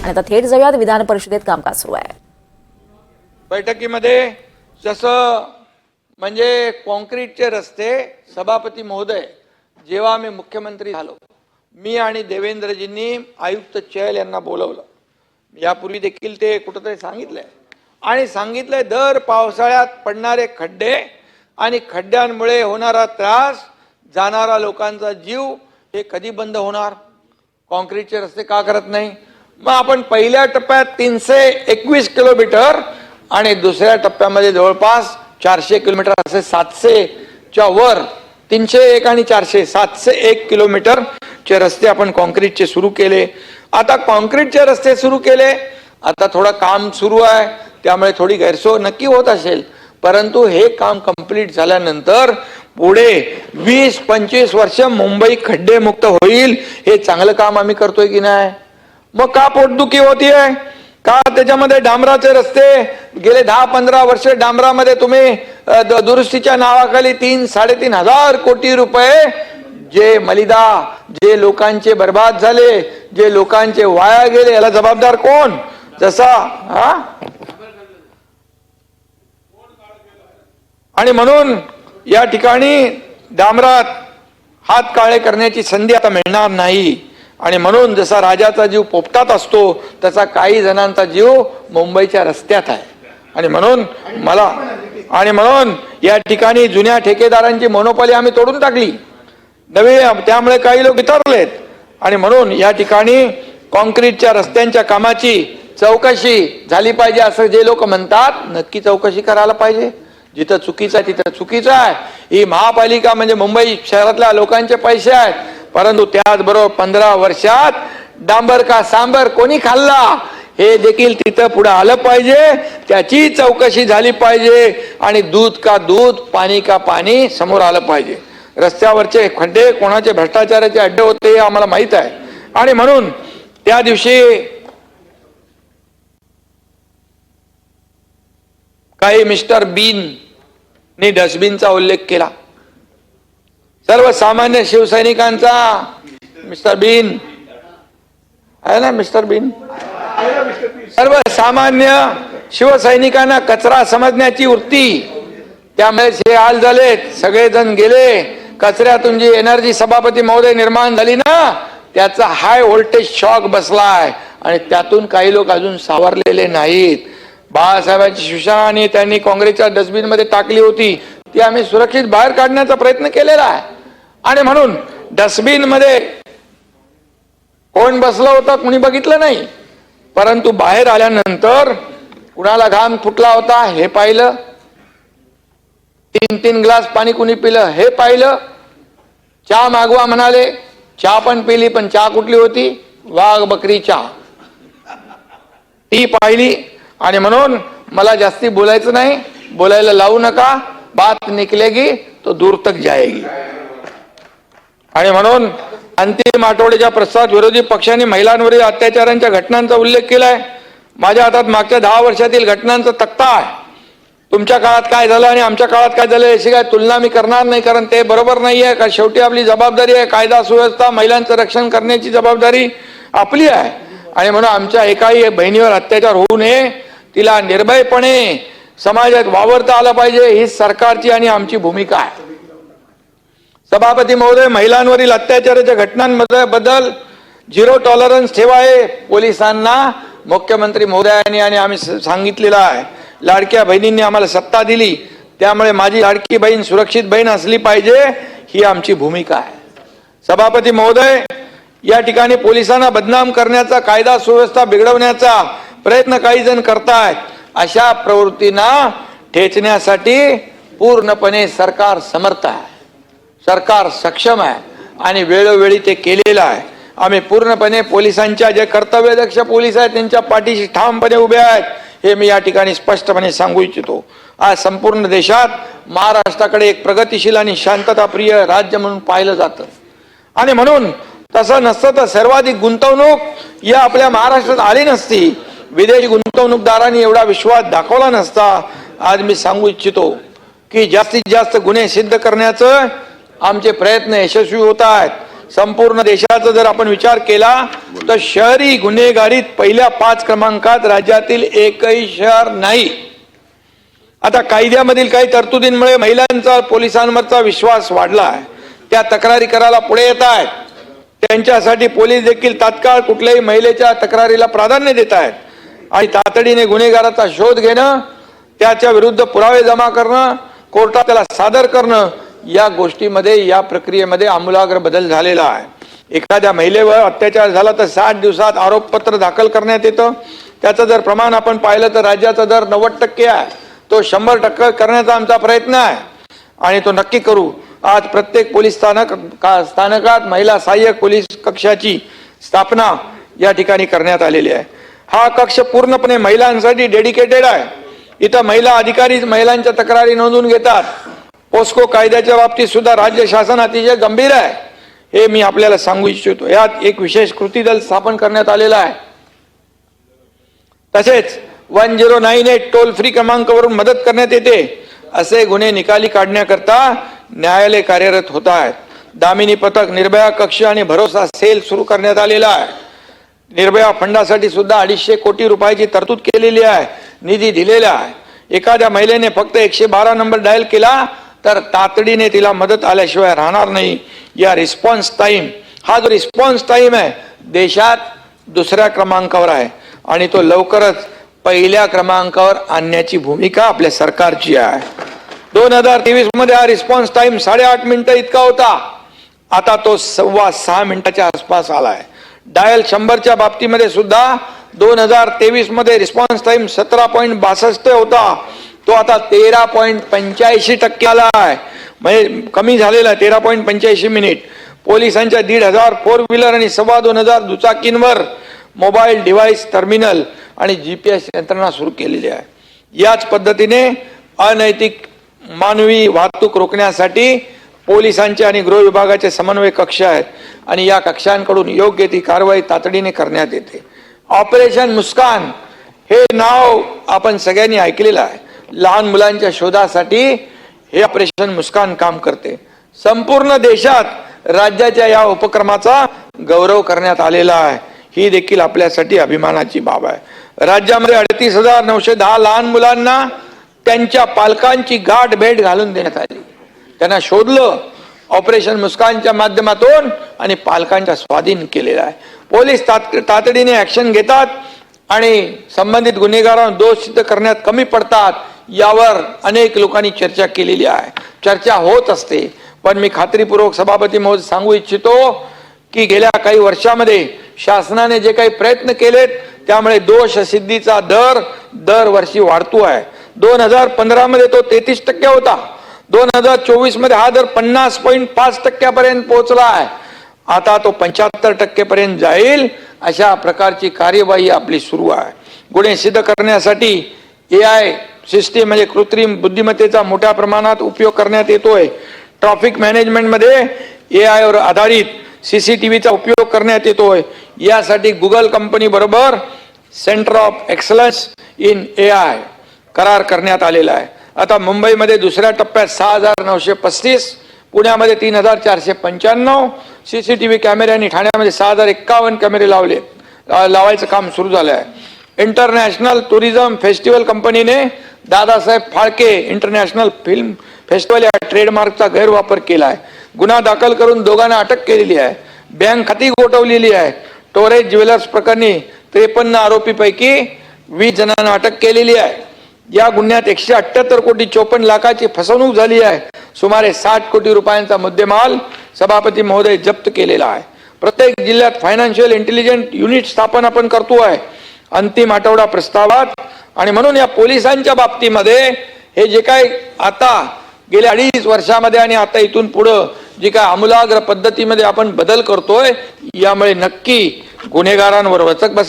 आणि आता थेट जाऊयात विधान परिषदेत कामकाज सुरू आहे। बैठकीमध्ये जसं म्हणजे कॉन्क्रीटचे रस्ते सभापती महोदय जेव्हा मी मुख्यमंत्री झालो मी आणि देवेंद्रजींनी आयुक्त चहल यांना बोलवलं। यापूर्वी देखील ते कुठेतरी सांगितलंय आणि सांगितलंय दर पावसाळ्यात पडणारे खड्डे आणि खड्ड्यांमुळे होणारा त्रास जाणारा लोकांचा जीव हे कधी बंद होणार? कॉन्क्रीटचे रस्ते का करत नाही? मग आपण पहिल्या टप्प्यात 321 किलोमीटर आणि दुसऱ्या टप्प्यामध्ये जवळपास 400 किलोमीटर असे 700च्या वर 301 आणि 400 701 किलोमीटर चे रस्ते आपण कॉन्क्रीटचे सुरू केले। आता कॉन्क्रीटचे रस्ते सुरू केले, आता थोडं काम सुरू आहे त्यामुळे थोडी गैरसोय नक्की होत असेल, परंतु हे काम कंप्लीट झाल्यानंतर पुढे 20-25 वर्ष मुंबई खड्डे मुक्त होईल। हे चांगलं काम आम्ही करतोय की नाही? मग का पोटदुखी होतीये? का त्याच्यामध्ये डांबराचे रस्ते गेले 10-15 वर्ष डांबरामध्ये तुम्ही दुरुस्तीच्या नावाखाली 3-3.5 हजार कोटी रुपये जे मलिदा जे लोकांचे बर्बाद झाले, जे लोकांचे वाया गेले, याला जबाबदार कोण? जसा आणि म्हणून या ठिकाणी डांबरात हात काळे करण्याची संधी आता मिळणार नाही आणि म्हणून जसा राजाचा जीव पोपटात असतो तसा काही जणांचा जीव मुंबईच्या रस्त्यात आहे आणि म्हणून या ठिकाणी जुन्या ठेकेदारांची मोनोपॉली आम्ही तोडून टाकली, नवे त्यामुळे काही लोक इतरलेत आणि म्हणून या ठिकाणी कॉन्क्रीटच्या रस्त्यांच्या कामाची चौकशी झाली पाहिजे असं जे लोक म्हणतात, नक्की चौकशी करायला पाहिजे। जिथं चुकीचं आहे तिथं चुकीचं आहे। ही महापालिका म्हणजे मुंबई शहरातल्या लोकांचे पैसे आहेत, परंतु त्याचबरोबर 15 वर्षात डांबर का सांबर कोणी खाल्ला हे देखील तिथं पुढे आलं पाहिजे, त्याची चौकशी झाली पाहिजे आणि दूध का दूध पाणी का पाणी समोर आलं पाहिजे। रस्त्यावरचे खड्डे कोणाचे भ्रष्टाचाराचे अड्डे होते हे आम्हाला माहित आहे आणि म्हणून त्या दिवशी काही मिस्टर बीन ने डस्टबिनचा उल्लेख केला। सर्वसामान्य शिवसैनिकांचा मिस्टर बीन आहे ना, मिस्टर बीन सर्वसामान्य शिवसैनिकांना कचरा समजण्याची वृत्ती, त्यामुळे हे हाल झालेत, सगळेजण गेले। कचऱ्यातून जी एनर्जी सभापती महोदय निर्माण झाली ना, त्याचा हाय व्होल्टेज शॉक बसलाय आणि त्यातून काही लोक अजून सावरलेले नाहीत। बाळासाहेबांची शिवशाही त्यांनी काँग्रेसच्या डस्टबिन मध्ये टाकली होती, ती आम्ही सुरक्षित बाहेर काढण्याचा प्रयत्न केलेला आहे आणि म्हणून डस्टबिन मध्ये कोण बसलं होतं कुणी बघितलं नाही, परंतु बाहेर आल्यानंतर कुणाला घाम फुटला होता हे पाहिलं, 3-3 ग्लास पाणी कुणी पिलं हे पाहिलं, चहा मागवा म्हणाले, चहा पण पिली, पण चहा कुठली होती? वाघ बकरी चहा, ती पाहिली आणि म्हणून मला जास्ती बोलायचं नाही, बोलायला लावू नका, बात निकलेगी तो दूर तक जाएगी। आणि म्हणून अंतिम आठवड्याच्या प्रस्तावात विरोधी पक्षांनी महिलांवरील अत्याचारांच्या घटनांचा उल्लेख केलाय। माझ्या हातात मागच्या 10 वर्षातील घटनांचा तक्ता आहे। तुमच्या काळात काय झालं आणि आमच्या काळात काय झालं याची काय तुलना मी करणार नाही, कारण ते बरोबर नाहीये। का शेवटी आपली जबाबदारी आहे कायदा सुव्यवस्था महिलांचं रक्षण करण्याची जबाबदारी आपली आहे आणि म्हणून आमच्या एकाही बहिणीवर अत्याचार होऊ नये, तिला निर्भयपणे समाजात वावरता आलं पाहिजे, ही सरकारची आणि आमची भूमिका आहे। सभापती महोदय, महिलांवरील अत्याचाराच्या घटनांबद्दल 0 टॉलरन्स ठेवावे पोलिसांना मुख्यमंत्री महोदयांनी आणि आम्ही सांगितलेलं आहे। लाडक्या बहिणींनी आम्हाला सत्ता दिली, त्यामुळे माझी लाडकी बहीण सुरक्षित बहीण असली पाहिजे, ही आमची भूमिका आहे। सभापती महोदय, या ठिकाणी पोलिसांना बदनाम करण्याचा, कायदा सुव्यवस्था बिघडवण्याचा प्रयत्न काही जण करतायत, अशा प्रवृत्तींना ठेचण्यासाठी पूर्णपणे सरकार समर्थ आहे, सरकार सक्षम आहे आणि वेळोवेळी ते केलेलं आहे। आम्ही पूर्णपणे पोलिसांच्या जे कर्तव्यदक्ष पोलीस आहेत त्यांच्या पाठीशी ठामपणे उभे आहेत, हे मी या ठिकाणी स्पष्टपणे सांगू इच्छितो। आज संपूर्ण देशात महाराष्ट्राकडे एक प्रगतिशील आणि शांतताप्रिय राज्य म्हणून पाहिलं जातं आणि म्हणून तसं नसतं तर सर्वाधिक गुंतवणूक या आपल्या महाराष्ट्रात आली नसती, विदेशी गुंतवणूकदारांनी एवढा विश्वास दाखवला नसता। आज मी सांगू इच्छितो की जास्तीत जास्त गुन्हे सिद्ध करण्याचं आमचे प्रयत्न यशस्वी होत आहेत। संपूर्ण देशाचा जर आपण विचार केला तर शहरी गुन्हेगारीत पहिल्या 5 क्रमांकात राज्यातील एकही शहर नाही. आता कायद्यामधील काही तरतुदींमुळे महिलांचा पोलिसांवरचा विश्वास वाढला आहे. त्या तक्रारी करायला पुढे येत आहेत. त्यांच्यासाठी पोलीस देखील तात्काळ कुठल्याही महिलेच्या तक्रारीला प्राधान्य देत आहेत आणि तातडीने गुन्हेगाराचा शोध घेणं, त्याच्या विरुद्ध पुरावे जमा करणं, कोर्टात त्याला सादर करणं, या गोष्टीमध्ये या प्रक्रियेमध्ये आमूलाग्र बदल झालेला आहे. एखाद्या महिलेवर अत्याचार झाला तर 60 दिवसात आरोपपत्र दाखल करण्यात येतं. त्याचं जर प्रमाण आपण पाहिलं तर राज्याचा दर 90% आहे. तो 100% करण्याचा आमचा प्रयत्न आहे आणि तो नक्की करू. आज प्रत्येक पोलीस स्थानकात महिला सहाय्यक पोलीस कक्षाची स्थापना या ठिकाणी करण्यात आलेली आहे. हा कक्ष पूर्णपणे महिलांसाठी डेडिकेटेड आहे. इथं महिला अधिकारी महिलांच्या तक्रारी नोंदवून घेतात. पोस्को कायद्याच्या बाबतीत सुद्धा राज्य शासन अतिशय गंभीर आहे, हे मी आपल्याला सांगू इच्छितो. यात एक विशेष कृती दल स्थापन करण्यात आलेला आहे. तसेच 1098 टोल फ्री क्रमांकावरून मदत करण्यात येते. असे गुन्हे निकाली काढण्याकरता न्यायालय कार्यरत होत आहेत. दामिनी पथक, निर्भया कक्ष आणि भरोसा सेल सुरू करण्यात आलेला आहे. निर्भया फंडासाठी सुद्धा 250 कोटी रुपयाची तरतूद केलेली आहे, निधी दिलेला आहे. एखाद्या महिलेने फक्त 112 नंबर डायल केला तर तातडीने तिला मदत आल्याशिवाय राहणार नाही. या रिस्पॉन्स टाइम, हा जो रिस्पॉन्स टाइम आहे देशात 2ऱ्या क्रमांकावर आहे आणि तो लवकरच पहिल्या क्रमांकावर आणण्याची भूमिका आपल्या सरकारची आहे. 2023 मध्ये हा रिस्पॉन्स टाइम 8.5 मिनिटं इतका होता. आता तो 6.25 मिनिटाच्या आसपास आलाय. डायल 100च्या बाबतीमध्ये सुद्धा 2023 मध्ये रिस्पॉन्स टाइम 17.62 होता. तो आता 13.85% आला आहे, म्हणजे कमी झालेला आहे. 13.85 मिनिट. पोलिसांच्या 1,500 4 व्हीलर आणि 2,2500 दुचाकींवर मोबाईल डिव्हाइस टर्मिनल आणि GPS यंत्रणा सुरू केलेली आहे. याच पद्धतीने अनैतिक मानवी वाहतूक रोखण्यासाठी पोलिसांचे आणि गृह विभागाचे समन्वय कक्ष आहेत आणि या कक्षांकडून योग्य ती कारवाई तातडीने करण्यात येते. ऑपरेशन मुस्कान हे नाव आपण सगळ्यांनी ऐकलेलं आहे. लहान मुलांच्या शोधासाठी हे ऑपरेशन मुस्कान काम करते. संपूर्ण देशात राज्याच्या या उपक्रमाचा गौरव करण्यात आलेला आहे. ही देखील आपल्यासाठी अभिमानाची बाब आहे. राज्यामध्ये 38,910 लहान मुलांना त्यांच्या पालकांची गाठ भेट घालून देण्यात आली. त्यांना शोधलं ऑपरेशन मुस्कानच्या माध्यमातून आणि पालकांच्या स्वाधीन केलेला आहे. पोलीस तातडीने ऍक्शन घेतात आणि संबंधित गुन्हेगारांना दोष सिद्ध करण्यात कमी पडतात. यावर अनेक लोकांनी चर्चा केलेली आहे, चर्चा होत असते. पण मी खात्रीपूर्वक सभापती महोदय सांगू इच्छितो की गेल्या काही वर्षामध्ये शासनाने जे काही प्रयत्न केलेत त्यामुळे दोष सिद्धीचा दर दरवर्षी वाढतो आहे. 2015 मध्ये तो 33% होता. 2024 मध्ये हा दर 50.5% पर्यंत पोहोचला आहे. आता तो 75% पर्यंत जाईल. अशा प्रकारची कार्यवाही आपली सुरू आहे. गुन्हे सिद्ध करण्यासाठी AI सिस्टीम म्हणजे कृत्रिम बुद्धिमत्तेचा मोठ्या प्रमाणात उपयोग करण्यात येतोय. ट्रॅफिक मॅनेजमेंट मध्ये AI वर आधारित CCTVचा उपयोग करण्यात येतोय. यासाठी गुगल कंपनी बरोबर centre of excellence in AI करार करण्यात आलेला आहे. आता मुंबईमध्ये 2ऱ्या टप्प्यात 6,935, पुण्यामध्ये 3,495 CCTV कॅमेरे आणि ठाण्यामध्ये 6,051 कॅमेरे लावायचं काम सुरू झालं आहे. इंटरनॅशनल टुरिझम फेस्टिवल कंपनीने Dadasaheb Phalke international film festival या ट्रेडमार्कचा गैरवापर केला आहे. गुन्हा दाखल करून दोघांना अटक केलेली आहे. बँक खाती गोठवलेली आहे. टोरेज ज्वेलर्स प्रकरणी 53 आरोपीपैकी 20 जणांना अटक केलेली आहे. या गुन्ह्यात 178 कोटी 54 लाखाची फसवणूक झाली आहे. सुमारे 60 कोटी रुपयांचा मुद्देमाल सभापती महोदय जप्त केलेला आहे. प्रत्येक जिल्ह्यात फायनान्शियल इंटेलिजन्स युनिट स्थापन आपण करतो आहे अंतिम आठवडा प्रस्तावात. आणि म्हणून या पोलिसांच्या बाबतीमध्ये हे जे काही आता गेल्या 2.5 वर्षामध्ये आणि आता इथून पुढे जी काय आमूलाग्र पद्धतीमध्ये आपण बदल करतोय यामुळे नक्की गुन्हेगारांवर वचक बसेल.